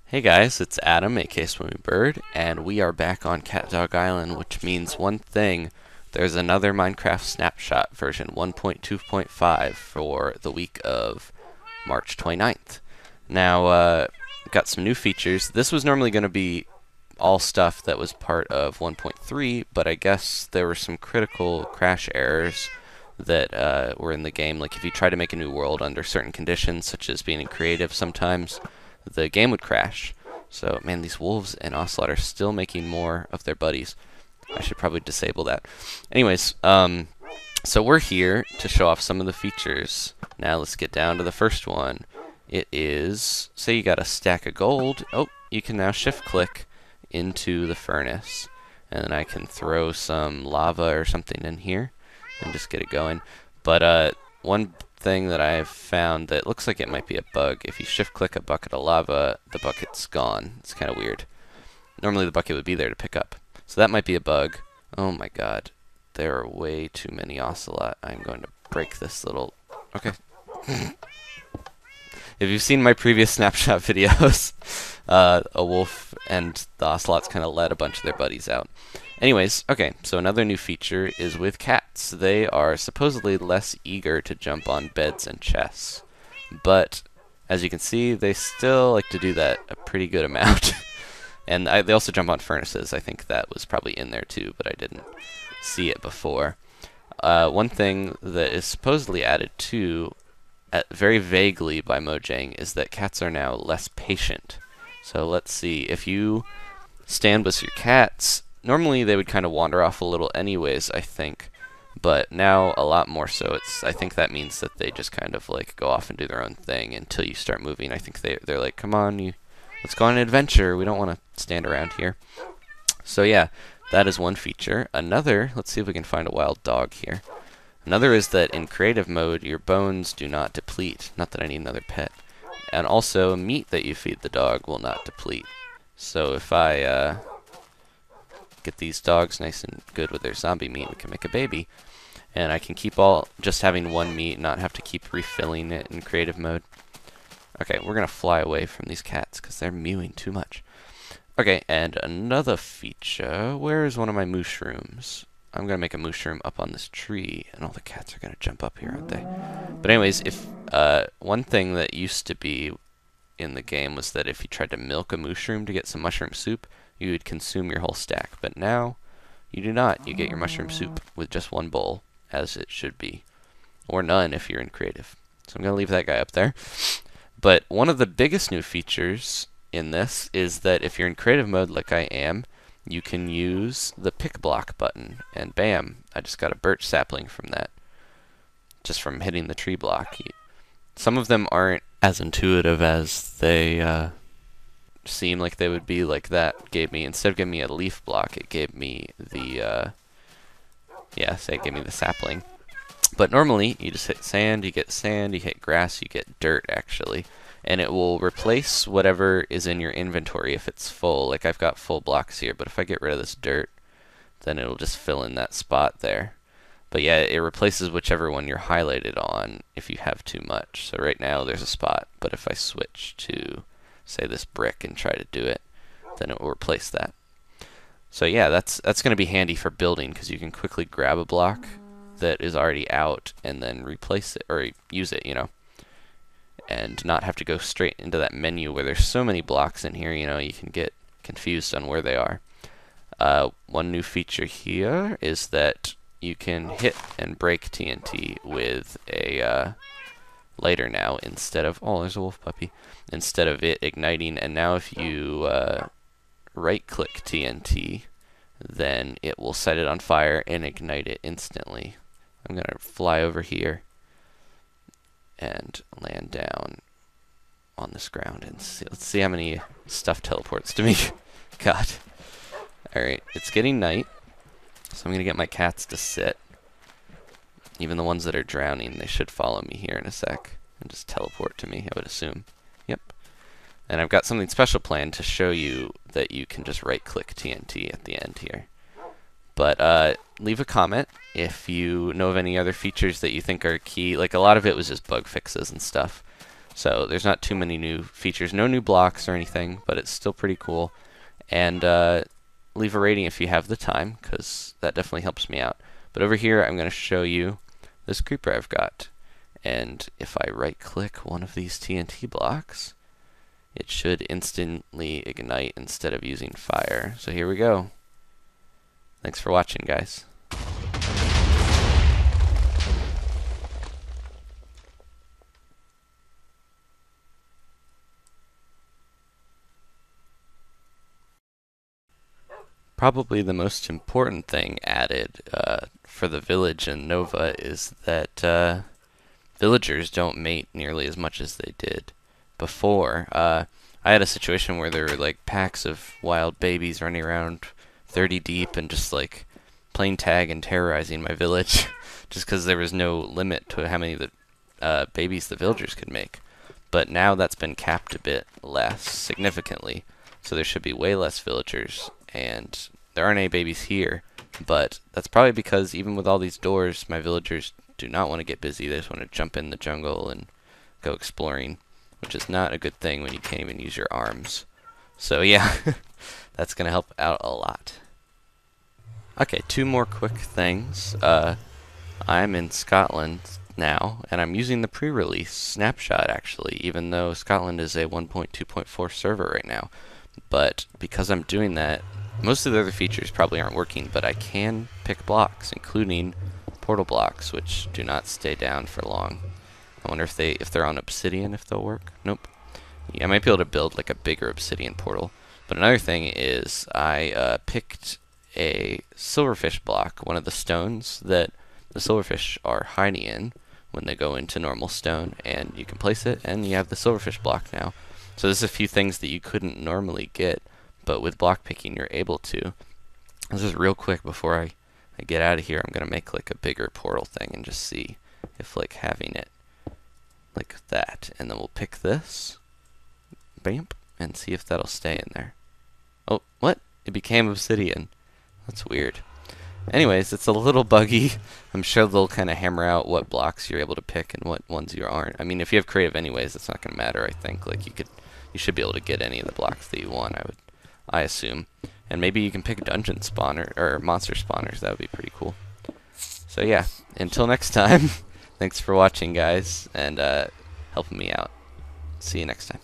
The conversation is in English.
Hey guys, it's Adam, aka Swimming Bird, and we are back on Cat Dog Island, which means one thing. There's another Minecraft Snapshot version 1.2.5 for the week of March 29th. Now, got some new features. This was normally going to be all stuff that was part of 1.3, but I guess there were some critical crash errors that were in the game. Like if you try to make a new world under certain conditions, such as being in creative sometimes, the game would crash. So, man, these wolves and ocelot are still making more of their buddies. I should probably disable that. Anyways, so we're here to show off some of the features. Now let's get down to the first one. It is, say you got a stack of gold. Oh, you can now shift click into the furnace. And then I can throw some lava or something in here and just get it going. But one thing that I've found that looks like it might be a bug. If you shift click a bucket of lava, the bucket's gone. It's kind of weird. Normally the bucket would be there to pick up. So that might be a bug. Oh my god. There are way too many ocelot. I'm going to break this little... Okay. If you've seen my previous snapshot videos, a wolf and the ocelots kind of let a bunch of their buddies out. Anyways, okay, so another new feature is with cats. They are supposedly less eager to jump on beds and chests. But, as you can see, they still like to do that a pretty good amount. And they also jump on furnaces. I think that was probably in there too, but I didn't see it before. One thing that is supposedly added too, very vaguely by Mojang, is that cats are now less patient. So let's see, if you stand with your cats, normally they would kind of wander off a little anyways, I think, but now a lot more so. I think that means that they just kind of like go off and do their own thing until you start moving. I think they're like, come on, let's go on an adventure. We don't want to stand around here. So yeah, that is one feature. Another, let's see if we can find a wild dog here. Another is that in creative mode, your bones do not deplete. Not that I need another pet. And also, meat that you feed the dog will not deplete. So if I get these dogs nice and good with their zombie meat, we can make a baby. And I can keep just having one meat, not have to keep refilling it in creative mode. Okay, we're going to fly away from these cats because they're mewing too much. Okay, and another feature. Where is one of my mushrooms? I'm going to make a mushroom up on this tree, and all the cats are going to jump up here, aren't they? But anyways, if one thing that used to be in the game was that if you tried to milk a mushroom to get some mushroom soup, you would consume your whole stack. But now, you do not. You get your mushroom soup with just one bowl, as it should be. Or none if you're in creative. So I'm going to leave that guy up there. But one of the biggest new features in this is that if you're in creative mode like I am, you can use the pick block button, and bam, I just got a birch sapling from that. Just from hitting the tree block. Some of them aren't as intuitive as they seem like they would be. Like that instead of giving me a leaf block, it gave me the, it gave me the sapling. But normally, you just hit sand, you hit grass, you get dirt, actually. And it will replace whatever is in your inventory if it's full. Like I've got full blocks here, but if I get rid of this dirt, then it'll just fill in that spot there. But yeah, it replaces whichever one you're highlighted on if you have too much. So right now there's a spot, but if I switch to, say, this brick and try to do it, then it will replace that. So yeah, that's going to be handy for building because you can quickly grab a block that is already out and then replace it, or use it, and not have to go straight into that menu where there's so many blocks in here, you can get confused on where they are. One new feature here is that you can hit and break TNT with a lighter now instead of, oh, there's a wolf puppy, instead of it igniting. And now if you right-click TNT, then it will set it on fire and ignite it instantly. I'm going to fly over here and land down on this ground and see. Let's see how many stuff teleports to me. God. Alright, it's getting night, so I'm going to get my cats to sit. Even the ones that are drowning, they should follow me here in a sec and just teleport to me, I would assume. Yep. And I've got something special planned to show you that you can just right-click TNT at the end here. But leave a comment if you know of any other features that you think are key. Like, a lot of it was just bug fixes and stuff. So there's not too many new features, no new blocks or anything, but it's still pretty cool. And leave a rating if you have the time, because that definitely helps me out. But over here, I'm going to show you this creeper I've got. And if I right-click one of these TNT blocks, it should instantly ignite instead of using fire. So here we go. Thanks for watching, guys. Probably the most important thing added for the village in Nova is that villagers don't mate nearly as much as they did before. I had a situation where there were like packs of wild babies running around 30 deep and just like playing tag and terrorizing my village just because there was no limit to how many babies the villagers could make. But now that's been capped a bit less, significantly. So there should be way less villagers, and there aren't any babies here. But that's probably because even with all these doors, my villagers do not want to get busy. They just want to jump in the jungle and go exploring, which is not a good thing when you can't even use your arms. So yeah, that's going to help out a lot. Okay, two more quick things. I'm in Scotland now, and I'm using the pre-release Snapshot, actually, even though Scotland is a 1.2.4 server right now. But because I'm doing that, most of the other features probably aren't working, but I can pick blocks, including portal blocks, which do not stay down for long. I wonder if they're on obsidian, if they'll work. Nope. Yeah, I might be able to build like a bigger obsidian portal. But another thing is I picked a silverfish block, one of the stones that the silverfish are hiding in when they go into normal stone, and you can place it and you have the silverfish block now. So there's a few things that you couldn't normally get, but with block picking you're able to. This is real quick before I get out of here. I'm gonna make like a bigger portal thing and just see if like having it like that, and then we'll pick this, bam, and see if that'll stay in there. Oh, what? It became obsidian. That's weird. Anyways, it's a little buggy. I'm sure they'll kind of hammer out what blocks you're able to pick and what ones you aren't. I mean, if you have creative anyways, it's not gonna matter. I think like you should be able to get any of the blocks that you want. I assume, and maybe you can pick dungeon spawner or monster spawners. That would be pretty cool. So yeah, until next time. Thanks for watching, guys, and helping me out. See you next time.